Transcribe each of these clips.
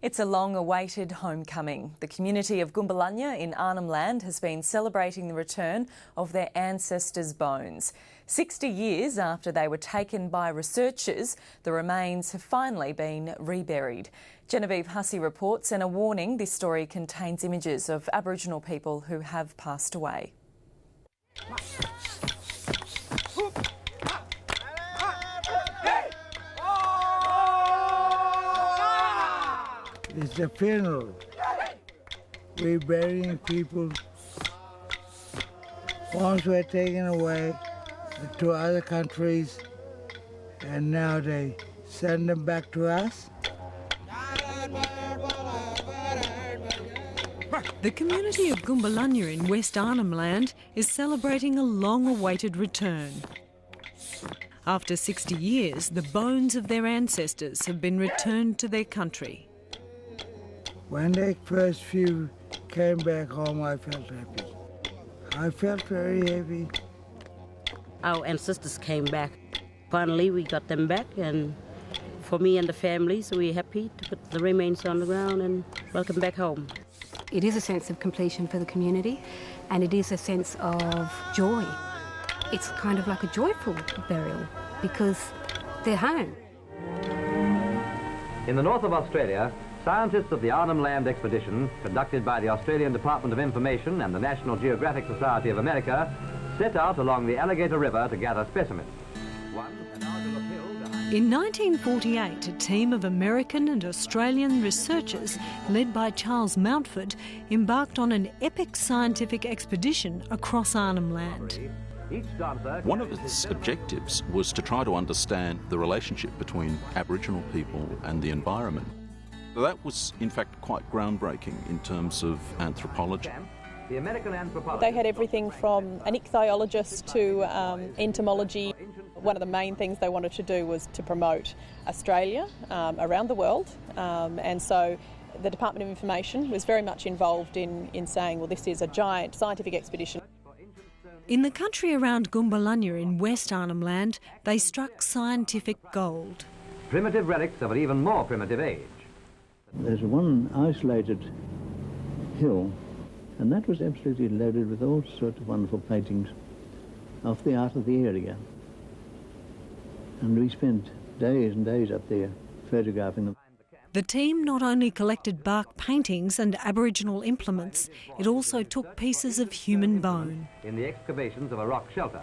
It's a long-awaited homecoming. The community of Gunbalanya in Arnhem Land has been celebrating the return of their ancestors' bones. 60 years after they were taken by researchers, the remains have finally been reburied. Genevieve Hussey reports, and a warning, this story contains images of Aboriginal people who have passed away. It's a funeral. We're burying people. Once were taken away to other countries, and now they send them back to us. The community of Gunbalanya in West Arnhem Land is celebrating a long-awaited return. After 60 years, the bones of their ancestors have been returned to their country. When the first few came back home, I felt happy. I felt very happy. Our ancestors came back. Finally, we got them back, and for me and the family, so we're happy to put the remains on the ground and welcome back home. It is a sense of completion for the community, and it is a sense of joy. It's kind of like a joyful burial because they're home. In the north of Australia, scientists of the Arnhem Land expedition, conducted by the Australian Department of Information and the National Geographic Society of America, set out along the Alligator River to gather specimens. In 1948, a team of American and Australian researchers, led by Charles Mountford, embarked on an epic scientific expedition across Arnhem Land. One of its objectives was to try to understand the relationship between Aboriginal people and the environment. That was, in fact, quite groundbreaking in terms of anthropology. They had everything from an ichthyologist to entomology. One of the main things they wanted to do was to promote Australia around the world, and so the Department of Information was very much involved in saying, well, this is a giant scientific expedition. In the country around Gunbalanya in West Arnhem Land, they struck scientific gold. Primitive relics of an even more primitive age. There's one isolated hill, and that was absolutely loaded with all sorts of wonderful paintings of the art of the area. And we spent days and days up there photographing them. The team not only collected bark paintings and Aboriginal implements, it also took pieces of human bone. In the excavations of a rock shelter.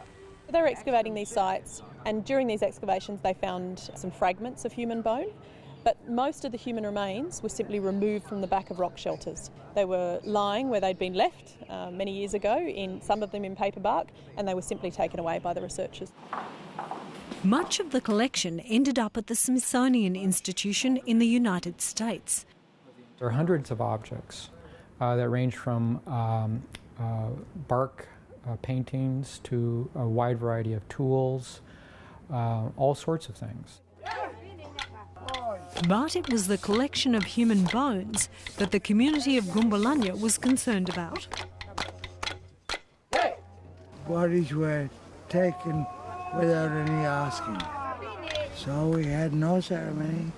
They were excavating these sites, and during these excavations they found some fragments of human bone, but most of the human remains were simply removed from the back of rock shelters. They were lying where they'd been left many years ago, in some of them in paper bark, and they were simply taken away by the researchers. Much of the collection ended up at the Smithsonian Institution in the United States. There are hundreds of objects that range from bark paintings to a wide variety of tools, all sorts of things. But it was the collection of human bones that the community of Gunbalanya was concerned about. Bodies were taken without any asking. So we had no ceremony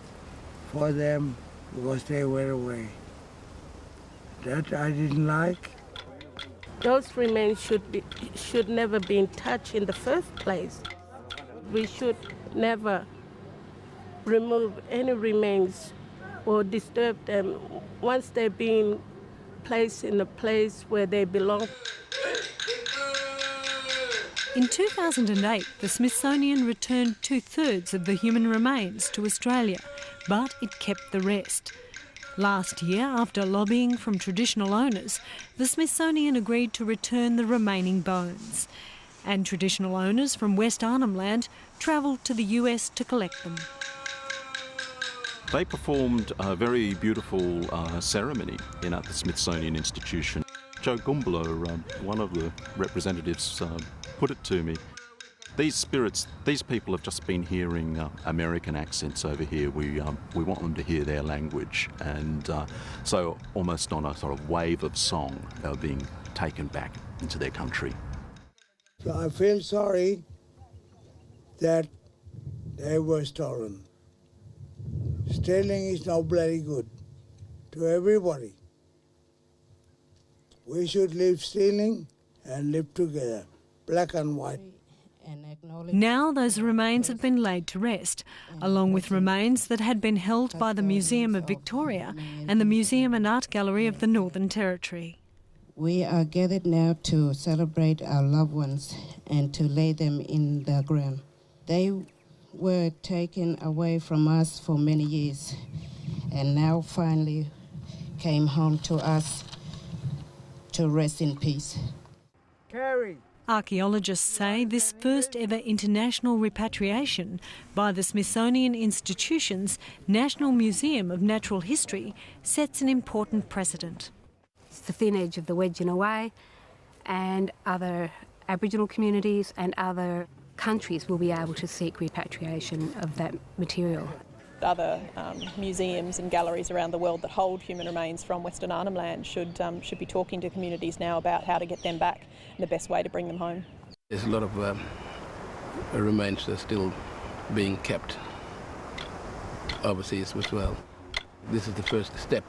for them because they were away. That I didn't like. Those remains should never be touched in the first place. We should never remove any remains or disturb them once they've been placed in a place where they belong. In 2008, the Smithsonian returned 2/3 of the human remains to Australia, but it kept the rest. Last year, after lobbying from traditional owners, the Smithsonian agreed to return the remaining bones. And traditional owners from West Arnhem Land travelled to the US to collect them. They performed a very beautiful ceremony at the Smithsonian Institution. Joe Gumbalo, one of the representatives, put it to me. These spirits, these people have just been hearing American accents over here. We want them to hear their language. And so almost on a sort of wave of song, they were being taken back into their country. So I feel sorry that they were stolen. Stealing is not bloody good. to everybody. We should leave stealing and live together, black and white. Now those remains have been laid to rest, along with remains that had been held by the Museum of Victoria and the Museum and Art Gallery of the Northern Territory. We are gathered now to celebrate our loved ones and to lay them in the ground. They were taken away from us for many years and now finally came home to us to rest in peace. Carrie. Archaeologists say this first ever international repatriation by the Smithsonian Institution's National Museum of Natural History sets an important precedent. It's the thin edge of the wedge in a way, and other Aboriginal communities and other countries will be able to seek repatriation of that material. Other museums and galleries around the world that hold human remains from Western Arnhem Land should be talking to communities now about how to get them back and the best way to bring them home. There's a lot of remains that are still being kept overseas as well. This is the first step.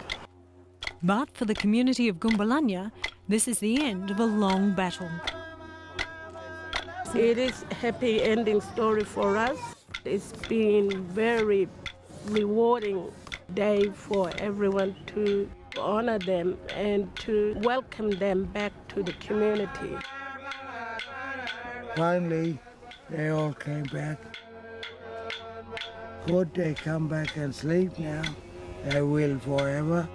But for the community of Gunbalanya, this is the end of a long battle. It is a happy ending story for us. It's been very rewarding day for everyone to honour them and to welcome them back to the community. Finally, they all came back. Could they come back and sleep now? They will forever.